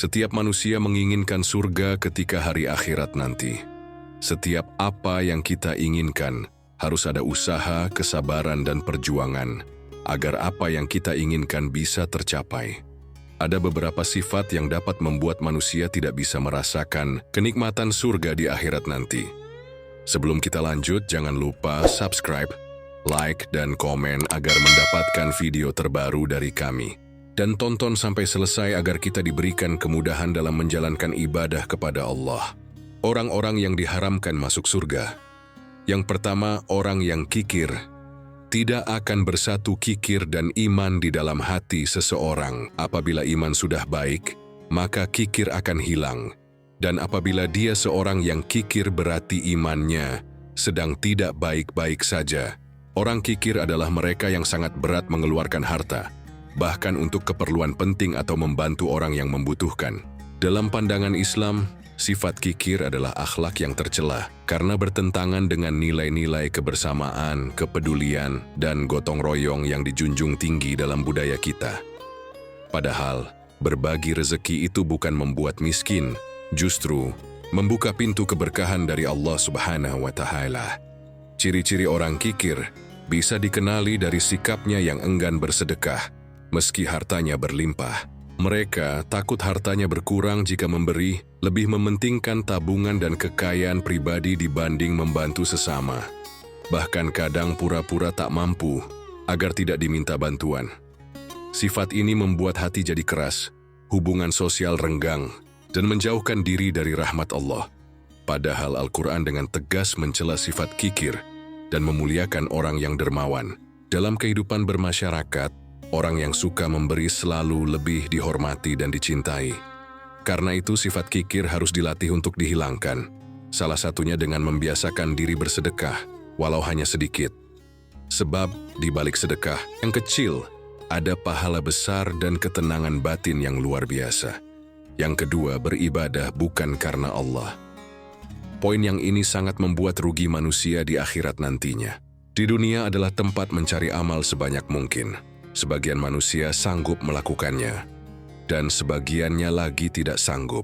Setiap manusia menginginkan surga ketika hari akhirat nanti. Setiap apa yang kita inginkan harus ada usaha, kesabaran, dan perjuangan agar apa yang kita inginkan bisa tercapai. Ada beberapa sifat yang dapat membuat manusia tidak bisa merasakan kenikmatan surga di akhirat nanti. Sebelum kita lanjut, jangan lupa subscribe, like, dan komen agar mendapatkan video terbaru dari kami. Dan tonton sampai selesai agar kita diberikan kemudahan dalam menjalankan ibadah kepada Allah. Orang-orang yang diharamkan masuk surga. Yang pertama, orang yang kikir. Tidak akan bersatu kikir dan iman di dalam hati seseorang. Apabila iman sudah baik, maka kikir akan hilang. Dan apabila dia seorang yang kikir berarti imannya sedang tidak baik-baik saja. Orang kikir adalah mereka yang sangat berat mengeluarkan harta, bahkan untuk keperluan penting atau membantu orang yang membutuhkan. Dalam pandangan Islam, sifat kikir adalah akhlak yang tercela karena bertentangan dengan nilai-nilai kebersamaan, kepedulian, dan gotong royong yang dijunjung tinggi dalam budaya kita. Padahal, berbagi rezeki itu bukan membuat miskin, justru membuka pintu keberkahan dari Allah Subhanahu wa Ta'ala. Ciri-ciri orang kikir bisa dikenali dari sikapnya yang enggan bersedekah, meski hartanya berlimpah. Mereka takut hartanya berkurang jika memberi, lebih mementingkan tabungan dan kekayaan pribadi dibanding membantu sesama. Bahkan kadang pura-pura tak mampu agar tidak diminta bantuan. Sifat ini membuat hati jadi keras, hubungan sosial renggang, dan menjauhkan diri dari rahmat Allah. Padahal Al-Quran dengan tegas mencela sifat kikir dan memuliakan orang yang dermawan. Dalam kehidupan bermasyarakat, orang yang suka memberi selalu lebih dihormati dan dicintai. Karena itu sifat kikir harus dilatih untuk dihilangkan. Salah satunya dengan membiasakan diri bersedekah, walau hanya sedikit. Sebab di balik sedekah yang kecil, ada pahala besar dan ketenangan batin yang luar biasa. Yang kedua, beribadah bukan karena Allah. Poin yang ini sangat membuat rugi manusia di akhirat nantinya. Di dunia adalah tempat mencari amal sebanyak mungkin. Sebagian manusia sanggup melakukannya, dan sebagiannya lagi tidak sanggup.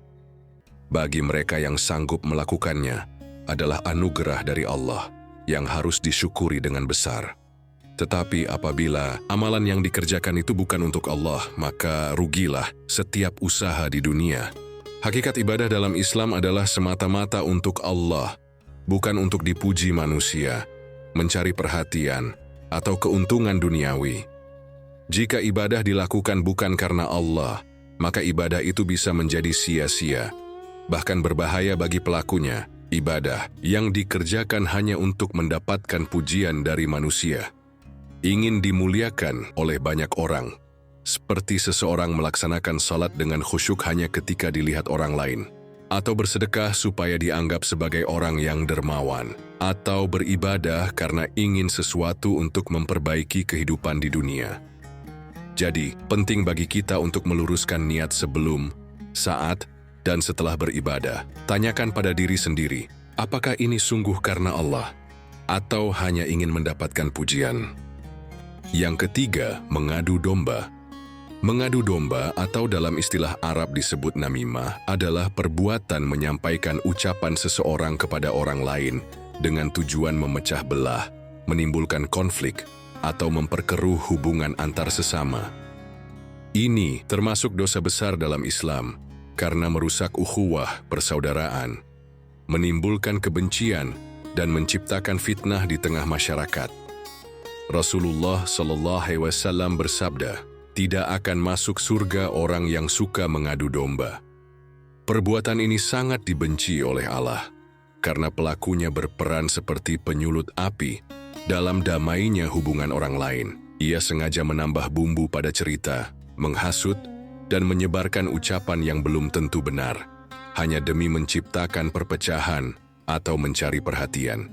Bagi mereka yang sanggup melakukannya, adalah anugerah dari Allah yang harus disyukuri dengan besar. Tetapi apabila amalan yang dikerjakan itu bukan untuk Allah, maka rugilah setiap usaha di dunia. Hakikat ibadah dalam Islam adalah semata-mata untuk Allah, bukan untuk dipuji manusia, mencari perhatian, atau keuntungan duniawi. Jika ibadah dilakukan bukan karena Allah, maka ibadah itu bisa menjadi sia-sia. Bahkan berbahaya bagi pelakunya, ibadah yang dikerjakan hanya untuk mendapatkan pujian dari manusia. Ingin dimuliakan oleh banyak orang, seperti seseorang melaksanakan salat dengan khusyuk hanya ketika dilihat orang lain, atau bersedekah supaya dianggap sebagai orang yang dermawan, atau beribadah karena ingin sesuatu untuk memperbaiki kehidupan di dunia. Jadi, penting bagi kita untuk meluruskan niat sebelum, saat, dan setelah beribadah. Tanyakan pada diri sendiri, apakah ini sungguh karena Allah, atau hanya ingin mendapatkan pujian? Yang ketiga, mengadu domba. Mengadu domba atau dalam istilah Arab disebut namimah adalah perbuatan menyampaikan ucapan seseorang kepada orang lain dengan tujuan memecah belah, menimbulkan konflik, atau memperkeruh hubungan antar sesama. Ini termasuk dosa besar dalam Islam karena merusak ukhuwah persaudaraan, menimbulkan kebencian, dan menciptakan fitnah di tengah masyarakat. Rasulullah SAW bersabda, tidak akan masuk surga orang yang suka mengadu domba. Perbuatan ini sangat dibenci oleh Allah karena pelakunya berperan seperti penyulut api dalam damainya hubungan orang lain. Ia sengaja menambah bumbu pada cerita, menghasut, dan menyebarkan ucapan yang belum tentu benar, hanya demi menciptakan perpecahan atau mencari perhatian.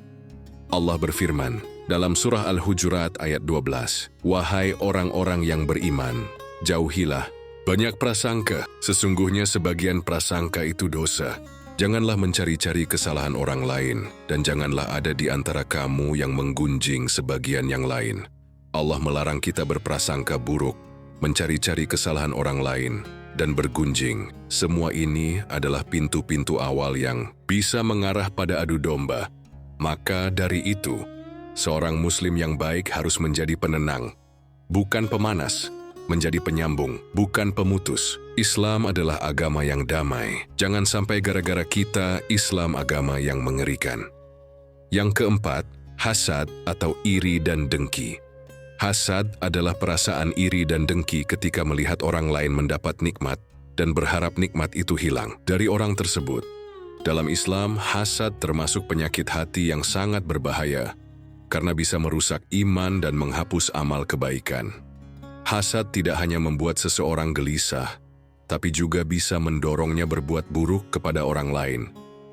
Allah berfirman dalam surah Al-Hujurat ayat 12, "Wahai orang-orang yang beriman, jauhilah banyak prasangka, sesungguhnya sebagian prasangka itu dosa. Janganlah mencari-cari kesalahan orang lain, dan janganlah ada di antara kamu yang menggunjing sebagian yang lain." Allah melarang kita berprasangka buruk, mencari-cari kesalahan orang lain, dan bergunjing. Semua ini adalah pintu-pintu awal yang bisa mengarah pada adu domba. Maka dari itu, seorang Muslim yang baik harus menjadi penenang, bukan pemanas, menjadi penyambung, bukan pemutus. Islam adalah agama yang damai. Jangan sampai gara-gara kita Islam agama yang mengerikan. Yang keempat, hasad atau iri dan dengki. Hasad adalah perasaan iri dan dengki ketika melihat orang lain mendapat nikmat dan berharap nikmat itu hilang dari orang tersebut. Dalam Islam, hasad termasuk penyakit hati yang sangat berbahaya karena bisa merusak iman dan menghapus amal kebaikan. Hasad tidak hanya membuat seseorang gelisah, tapi juga bisa mendorongnya berbuat buruk kepada orang lain,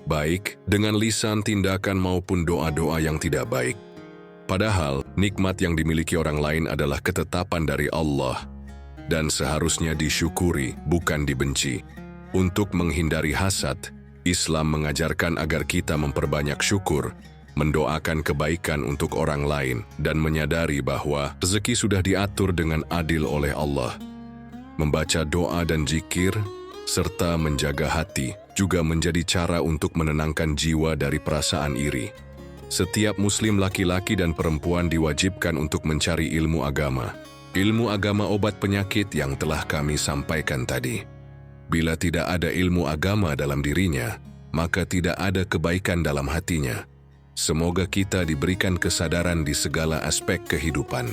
baik dengan lisan, tindakan maupun doa-doa yang tidak baik. Padahal, nikmat yang dimiliki orang lain adalah ketetapan dari Allah dan seharusnya disyukuri, bukan dibenci. Untuk menghindari hasad, Islam mengajarkan agar kita memperbanyak syukur, mendoakan kebaikan untuk orang lain, dan menyadari bahwa rezeki sudah diatur dengan adil oleh Allah. Membaca doa dan zikir, serta menjaga hati, juga menjadi cara untuk menenangkan jiwa dari perasaan iri. Setiap Muslim laki-laki dan perempuan diwajibkan untuk mencari ilmu agama. Ilmu agama obat penyakit yang telah kami sampaikan tadi. Bila tidak ada ilmu agama dalam dirinya, maka tidak ada kebaikan dalam hatinya. Semoga kita diberikan kesadaran di segala aspek kehidupan.